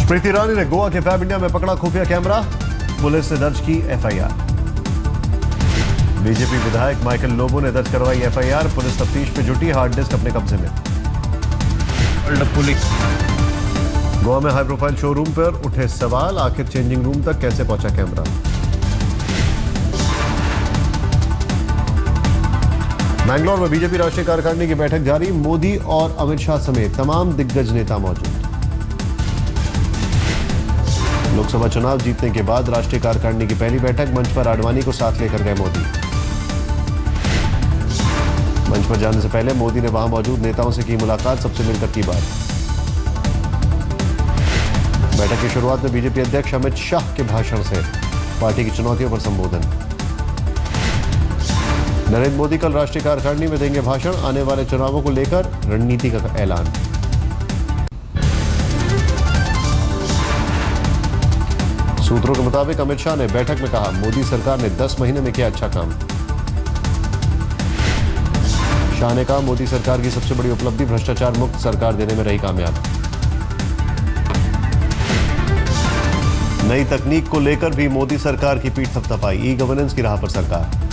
स्मृति ईरानी ने गोवा के fab India में पकड़ा खुफिया कैमरा, पुलिस ने दर्ज की एफआईआर। बीजेपी विधायक माइकल लोबो ने दर्ज करवाई एफआईआर, पुलिस तफ्तीश में जुटी, हार्ड डिस्क अपने कब्जे में। गोवा में हाई प्रोफाइल शोरूम पर उठे सवाल, आखिर चेंजिंग रूम तक कैसे पहुंचा कैमरा। बैंगलोर में बीजेपी राष्ट्रीय कार्यकारिणी की बैठक जारी, मोदी और अमित शाह समेत तमाम दिग्गज नेता मौजूद। लोकसभा चुनाव जीतने के बाद राष्ट्रीय कार्यकारिणी की पहली बैठक, मंच पर आडवाणी को साथ लेकर गए मोदी। मंच पर जाने से पहले मोदी ने वहां मौजूद नेताओं से की मुलाकात, सबसे मिलकर की बात। बैठक की शुरुआत में बीजेपी अध्यक्ष अमित शाह के भाषण से पार्टी की चुनौतियों पर संबोधन। नरेंद्र मोदी कल राष्ट्रीय कार्यकारिणी में देंगे भाषण, आने वाले चुनावों को लेकर रणनीति का ऐलान। सूत्रों के मुताबिक अमित शाह ने बैठक में कहा, मोदी सरकार ने 10 महीने में किया अच्छा काम। शाह ने कहा, मोदी सरकार की सबसे बड़ी उपलब्धि भ्रष्टाचार मुक्त सरकार देने में रही कामयाब। नई तकनीक को लेकर भी मोदी सरकार की पीठ थपथपाई, ई गवर्नेंस की राह पर सरकार।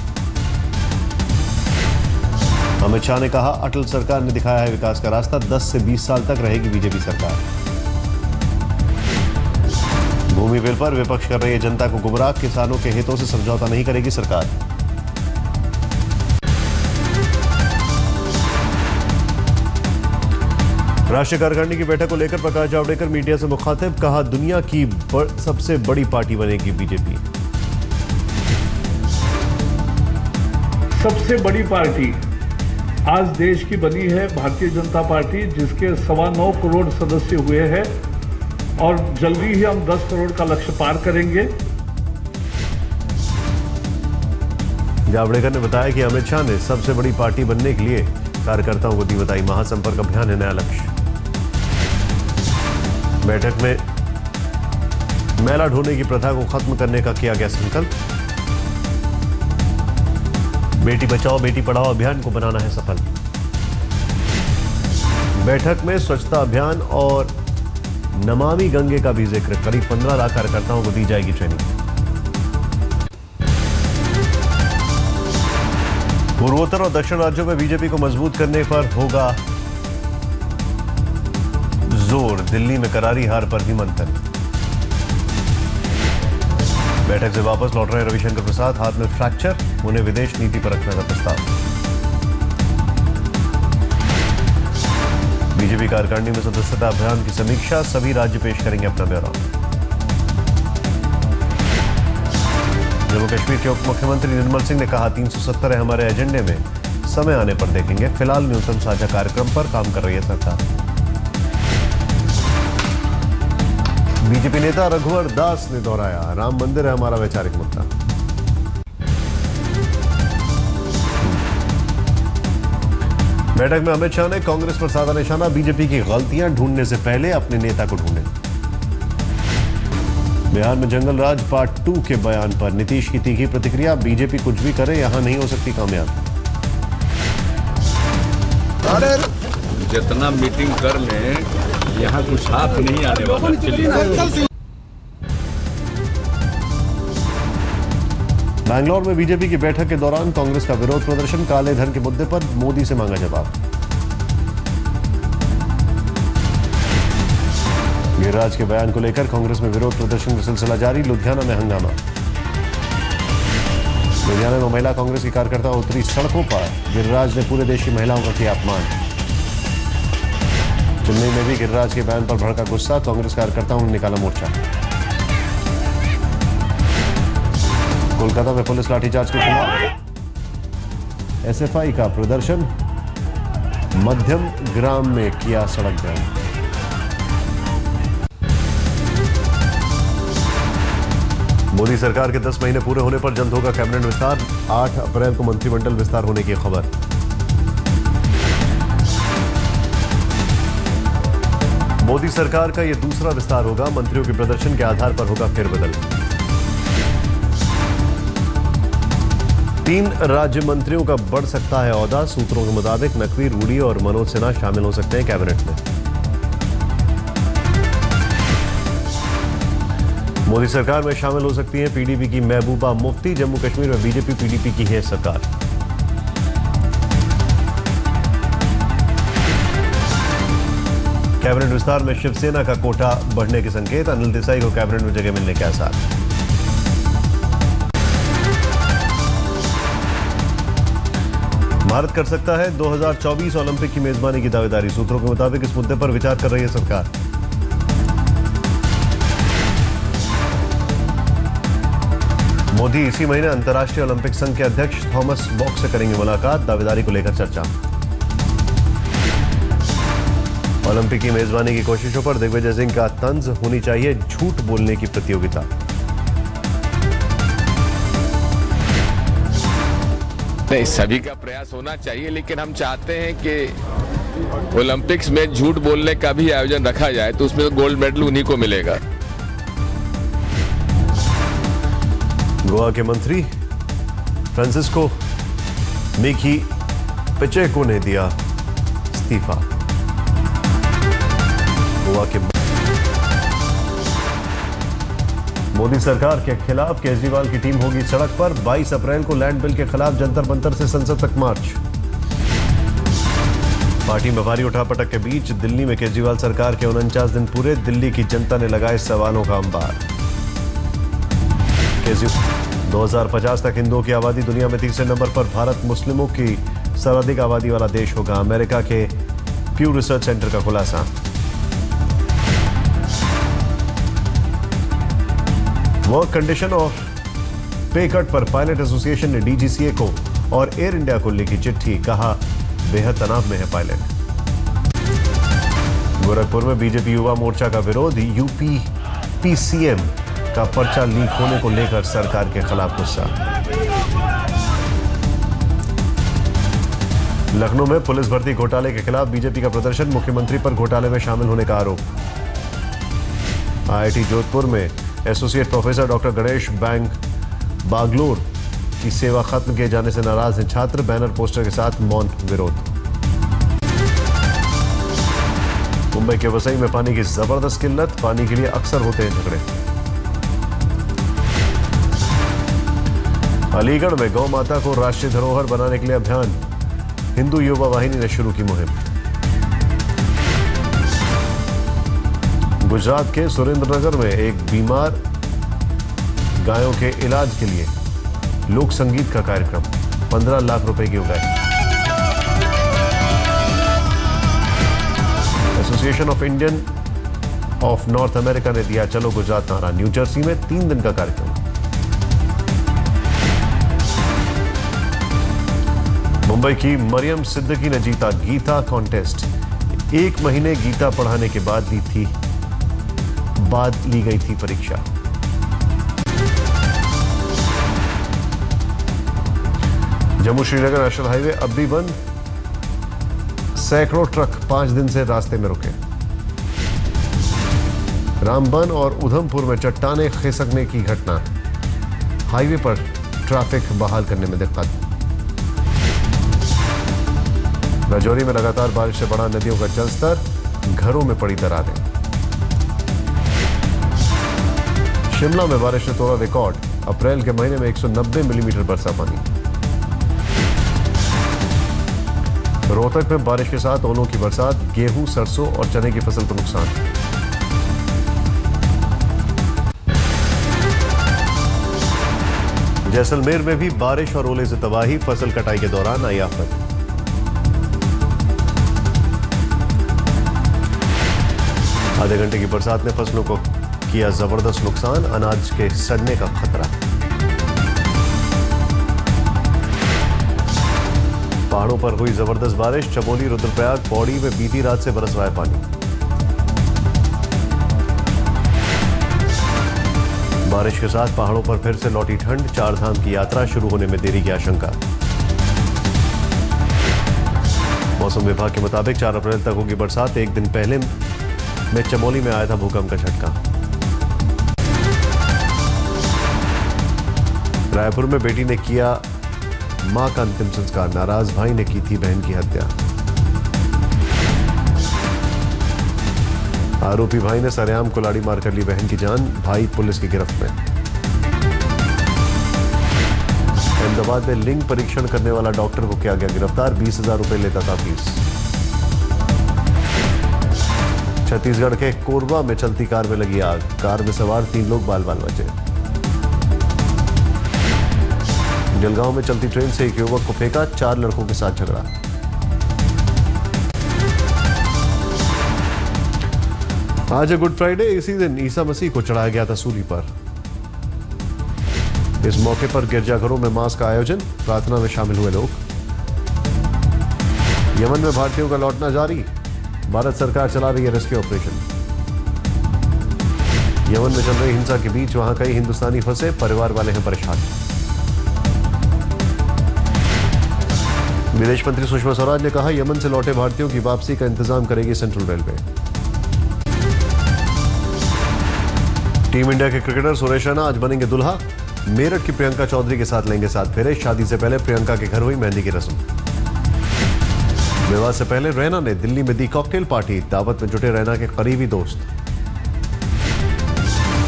अमित शाह ने कहा, अटल सरकार ने दिखाया है विकास का रास्ता, 10 से 20 साल तक रहेगी बीजेपी सरकार। भूमि बिल पर विपक्ष कर रही है जनता को गुमराह, किसानों के हितों से समझौता नहीं करेगी सरकार। राष्ट्रीय कार्यकारिणी की बैठक को लेकर प्रकाश जावड़ेकर मीडिया से मुखातिब, कहा, दुनिया की सबसे बड़ी पार्टी बनेगी बीजेपी। सबसे बड़ी पार्टी आज देश की बनी है भारतीय जनता पार्टी, जिसके 9.25 करोड़ सदस्य हुए हैं और जल्दी ही हम 10 करोड़ का लक्ष्य पार करेंगे। जावड़ेकर ने बताया कि अमित शाह ने सबसे बड़ी पार्टी बनने के लिए कार्यकर्ताओं को दी बधाई, महासंपर्क अभियान है नया लक्ष्य। बैठक में मैला ढोने की प्रथा को खत्म करने का किया गया संकल्प। बेटी बचाओ बेटी पढ़ाओ अभियान को बनाना है सफल। बैठक में स्वच्छता अभियान और नमामि गंगे का भी जिक्र, करीब 15 लाख कार्यकर्ताओं को दी जाएगी ट्रेनिंग। पूर्वोत्तर और दक्षिण राज्यों में बीजेपी को मजबूत करने पर होगा जोर, दिल्ली में करारी हार पर भी मंथन। बैठक से वापस लौट रहे रविशंकर प्रसाद, हाथ में फ्रैक्चर, उन्हें विदेश नीति पर रखने का प्रस्ताव। बीजेपी कार्यकारिणी में सदस्यता अभियान की समीक्षा, सभी राज्य पेश करेंगे अपना ब्यौरा। जम्मू कश्मीर के उप मुख्यमंत्री निर्मल सिंह ने कहा, 370 है हमारे एजेंडे में, समय आने पर देखेंगे, फिलहाल न्यूनतम साझा कार्यक्रम पर काम कर रही है सरकार। बीजेपी नेता रघुवर दास ने दोहराया, राम मंदिर है हमारा वैचारिक मुद्दा। बैठक में अमित शाह ने कांग्रेस पर साधा निशाना, बीजेपी की गलतियां ढूंढने से पहले अपने नेता को ढूंढे। बिहार में जंगल राज पार्ट 2 के बयान पर नीतीश की तीखी प्रतिक्रिया, बीजेपी कुछ भी करे यहां नहीं हो सकती कामयाब। जितना मीटिंग कर लें यहाँ कुछ हाथ नहीं आने वाला। चलिए। बैंगलोर में बीजेपी की बैठक के दौरान कांग्रेस का विरोध प्रदर्शन, काले धन के मुद्दे पर मोदी से मांगा जवाब। गिरिराज के बयान को लेकर कांग्रेस में विरोध प्रदर्शन का सिलसिला जारी, लुधियाना में हंगामा। लुधियाना में महिला कांग्रेस की कार्यकर्ता उतरी सड़कों पर, गिरिराज ने पूरे देश की महिलाओं का किया अपमान। चेन्नई में भी गिरिराज के बयान पर भड़का गुस्सा, कांग्रेस कार्यकर्ताओं ने निकाला मोर्चा। कोलकाता में पुलिस लाठीचार्ज के खिलाफ एसएफआई का प्रदर्शन, मध्यम ग्राम में किया सड़क जाम। मोदी सरकार के 10 महीने पूरे होने पर जल्द होगा कैबिनेट विस्तार, 8 अप्रैल को मंत्रिमंडल विस्तार होने की खबर। मोदी सरकार का यह दूसरा विस्तार होगा, मंत्रियों के प्रदर्शन के आधार पर होगा फेरबदल। 3 राज्य मंत्रियों का बढ़ सकता है ओहदा, सूत्रों के मुताबिक नकवी, रूडी और मनोज सिन्हा शामिल हो सकते हैं कैबिनेट में। मोदी सरकार में शामिल हो सकती है पीडीपी की महबूबा मुफ्ती। जम्मू कश्मीर में बीजेपी पीडीपी की है सरकार। कैबिनेट विस्तार में शिवसेना का कोटा बढ़ने के संकेत। अनिल देसाई को कैबिनेट में जगह मिलने के आसार। भारत कर सकता है 2024 ओलंपिक की मेजबानी की दावेदारी। सूत्रों के मुताबिक इस मुद्दे पर विचार कर रही है सरकार। मोदी इसी महीने अंतर्राष्ट्रीय ओलंपिक संघ के अध्यक्ष थॉमस बॉक से करेंगे मुलाकात। दावेदारी को लेकर चर्चा। ओलंपिक की मेजबानी की कोशिशों पर दिग्विजय सिंह का तंज। होनी चाहिए झूठ बोलने की प्रतियोगिता। नहीं, सभी का प्रयास होना चाहिए, लेकिन हम चाहते हैं कि ओलंपिक्स में झूठ बोलने का भी आयोजन रखा जाए तो उसमें गोल्ड मेडल उन्हीं को मिलेगा। गोवा के मंत्री फ्रांसिस्को मिकी पेचेको ने दिया इस्तीफा। गोवा के मोदी सरकार के खिलाफ केजरीवाल की टीम होगी सड़क पर। 22 अप्रैल को लैंड बिल के खिलाफ जंतर मंतर से संसद तक मार्च। पार्टी में भारी उठापटक के बीच दिल्ली में केजरीवाल सरकार के 49 दिन पूरे। दिल्ली की जनता ने लगाए सवालों का अंबार। 2050 तक हिंदुओं की आबादी दुनिया में तीसरे नंबर पर। भारत मुस्लिमों की सर्वाधिक आबादी वाला देश होगा। अमेरिका के प्यू रिसर्च सेंटर का खुलासा। वर्क कंडीशन और पे कट पर पायलट एसोसिएशन ने डीजीसीए को और एयर इंडिया को लिखी चिट्ठी। कहा बेहद तनाव में है पायलट। गोरखपुर में बीजेपी युवा मोर्चा का विरोध। यूपी पीसीएम का पर्चा लीक होने को लेकर सरकार के खिलाफ गुस्सा। लखनऊ में पुलिस भर्ती घोटाले के खिलाफ बीजेपी का प्रदर्शन। मुख्यमंत्री पर घोटाले में शामिल होने का आरोप। आईआईटी जोधपुर में एसोसिएट प्रोफेसर डॉक्टर गणेश बैंक बागलोर की सेवा खत्म किए जाने से नाराज हैं छात्र। बैनर पोस्टर के साथ मौन विरोध। मुंबई के वसई में पानी की जबरदस्त किल्लत। पानी के लिए अक्सर होते हैं झगड़े। अलीगढ़ में गौ माता को राष्ट्रीय धरोहर बनाने के लिए अभियान। हिंदू युवा वाहिनी ने शुरू की मुहिम। गुजरात के सुरेंद्रनगर में एक बीमार गायों के इलाज के लिए लोक संगीत का कार्यक्रम। 15 लाख रुपए की उगाही। Association of Indian of north America ने दिया चलो गुजरात नारा। न्यू जर्सी में 3 दिन का कार्यक्रम। मुंबई की मरियम सिद्दीकी ने जीता गीता कॉन्टेस्ट। 1 महीने गीता पढ़ाने के बाद ली गई थी परीक्षा। जम्मू श्रीनगर नेशनल हाईवे अब भी बंद। सैकड़ों ट्रक 5 दिन से रास्ते में रुके। रामबन और उधमपुर में चट्टाने खिसकने की घटना। हाईवे पर ट्रैफिक बहाल करने में दिक्कत। राजौरी में लगातार बारिश से बढ़ा नदियों का जलस्तर। घरों में पड़ी दरारें। शिमला में बारिश ने तोड़ा रिकॉर्ड। अप्रैल के महीने में 190 मिलीमीटर बरसा पानी। रोहतक में बारिश के साथ ओलों की बरसात। गेहूं, सरसों और चने की फसल को नुकसान। जैसलमेर में भी बारिश और ओले से तबाही। फसल कटाई के दौरान आई आफत। आधे घंटे की बरसात ने फसलों को किया जबरदस्त नुकसान। अनाज के सड़ने का खतरा। पहाड़ों पर हुई जबरदस्त बारिश। चमोली, रुद्रप्रयाग, पौड़ी में बीती रात से बरस रहा है पानी। बारिश के साथ पहाड़ों पर फिर से लौटी ठंड। 4 धाम की यात्रा शुरू होने में देरी की आशंका। मौसम विभाग के मुताबिक 4 अप्रैल तक होगी बरसात। 1 दिन पहले में चमोली में आया था भूकंप का झटका। रायपुर में बेटी ने किया मां का अंतिम संस्कार। नाराज भाई ने की थी बहन की हत्या। आरोपी भाई ने सरेआम कुल्हाड़ी मारकर ली बहन की जान, भाई पुलिस की गिरफ्त में। अहमदाबाद में लिंग परीक्षण करने वाला डॉक्टर को किया गया गिरफ्तार, 20,000 रुपए लेता था फीस। छत्तीसगढ़ के कोरबा में चलती कार में लगी आग, कार में सवार 3 लोग बाल बाल बचे। जलगांव में चलती ट्रेन से एक युवक को फेंका, 4 लड़कों के साथ झगड़ा। आज है गुड फ्राइडे, इसी दिन ईसा मसीह को चढ़ाया गया था सूली पर। इस मौके पर गिरजाघरों में मास का आयोजन, प्रार्थना में शामिल हुए लोग। यमन में भारतीयों का लौटना जारी, भारत सरकार चला रही है रेस्क्यू ऑपरेशन। यमन में चल रही हिंसा के बीच वहां कई हिंदुस्तानी फंसे, परिवार वाले हैं परेशान। विदेश मंत्री सुषमा स्वराज ने कहा, यमन से लौटे भारतीयों की वापसी का इंतजाम करेगी सेंट्रल रेलवे। टीम इंडिया के क्रिकेटर सुरेश रैना आज बनेंगे दुल्हा, मेरठ की प्रियंका चौधरी के साथ लेंगे 7 फेरे। शादी से पहले प्रियंका के घर हुई मेहंदी की रस्म। विवाह से पहले रैना ने दिल्ली में दी कॉकटेल पार्टी, दावत में जुटे रैना के करीबी दोस्त।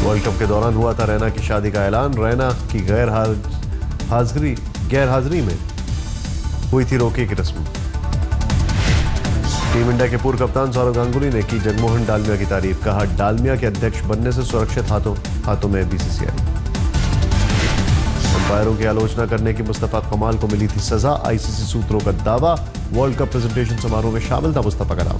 वर्ल्ड कप के दौरान हुआ था रैना की शादी का ऐलान, रैना की गैरहाजिरी में हुई थी रोके की रस्म। टीम इंडिया के पूर्व कप्तान सौरव गांगुली ने की जगमोहन डालमिया की तारीफ, कहा डालमिया के अध्यक्ष बनने से सुरक्षित हाथों में बीसीसीआई। अंपायरों की आलोचना करने की मुस्तफा कमाल को मिली थी सजा, आईसीसी सूत्रों का दावा। वर्ल्ड कप प्रेजेंटेशन समारोह में शामिल था मुस्तफा का नाम।